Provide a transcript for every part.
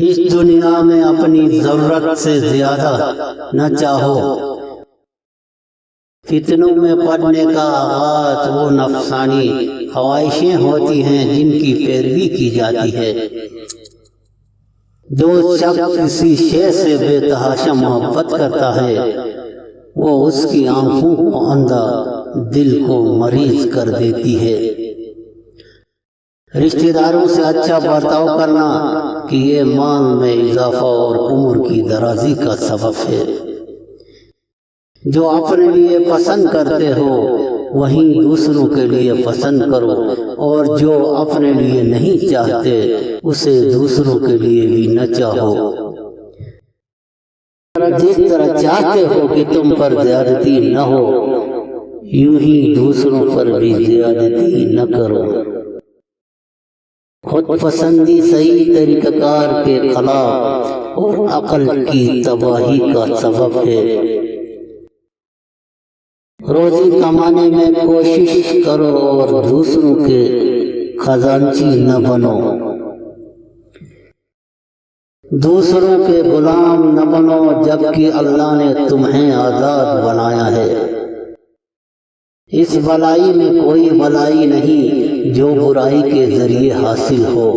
اس دنیا میں اپنی ضرورت سے زیادہ نہ چاہو۔ فتنوں میں پڑنے کا آغاز وہ نفسانی خواہشیں ہوتی ہیں جن کی پیروی کی جاتی ہے۔ جو شخص کسی شے سے بے تحاشا محبت کرتا ہے وہ اس کی آنکھوں کو اندھا، دل کو مریض کر دیتی ہے۔ رشتہ داروں سے اچھا برتاؤ کرنا کہ یہ مال میں اضافہ اور عمر کی درازی کا سبب ہے۔ جو اپنے لیے پسند کرتے ہو وہیں دوسروں کے لیے پسند کرو، اور جو اپنے لیے نہیں چاہتے اسے دوسروں کے لیے بھی نہ چاہو۔ جس طرح چاہتے ہو کہ تم پر زیادتی نہ ہو، یوں ہی دوسروں پر بھی زیادتی نہ کرو۔ خود پسندی صحیح طریقہ کار کے خلاف اور عقل کی تباہی کا سبب ہے۔ روزی کمانے میں کوشش کرو اور دوسروں کے خزانچی نہ بنو۔ دوسروں کے غلام نہ بنو جبکہ اللہ نے تمہیں آزاد بنایا ہے۔ اس بلائی میں کوئی بلائی نہیں جو برائی کے ذریعے حاصل ہو۔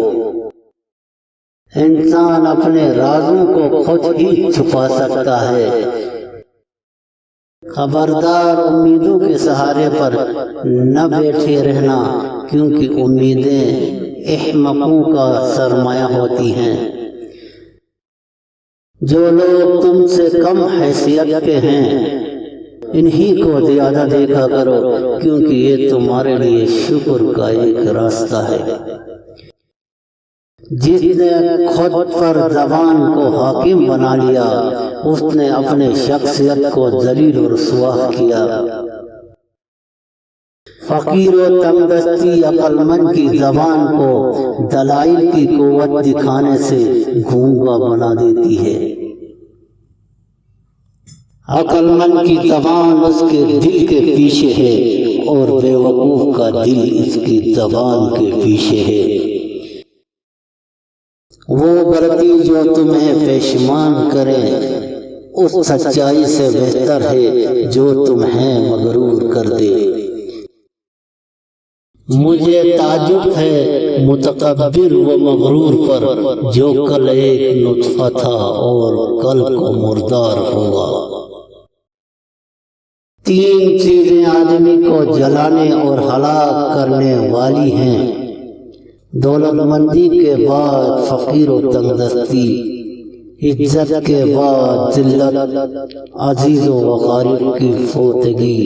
انسان اپنے رازوں کو خود ہی چھپا سکتا ہے۔ خبردار، امیدوں کے سہارے پر نہ بیٹھے رہنا، کیونکہ امیدیں احمقوں کا سرمایہ ہوتی ہیں۔ جو لوگ تم سے کم حیثیت کے ہیں انہی کو زیادہ دیکھا کرو، کیونکہ یہ تمہارے لیے شکر کا ایک راستہ ہے۔ جس نے خود پر زبان کو حاکم بنا لیا اس نے اپنے شخصیت کو ذلیل و رسوا کیا۔ فقیر و تنگ دستی عقل مند کی زبان کو دلائل کی قوت دکھانے سے گونگا بنا دیتی ہے۔ عقل مند کی زبان اس کے دل کے پیچھے ہے اور بے وقوف کا دل اس کی زبان کے پیچھے ہے۔ وہ غلطی جو تمہیں پشیمان کرے اس سچائی سے بہتر ہے جو تمہیں مغرور کر دے۔ مجھے تعجب ہے متکبر و مغرور پر جو کل ایک نطفہ تھا اور کل کو مردار ہوگا۔ تین چیزیں آدمی کو جلانے اور ہلاک کرنے والی ہیں: دولت مندی کے بعد فقیر و تنگ دستی، عزت کے بعد ذلت، عزیز و اقارب کی فوتگی۔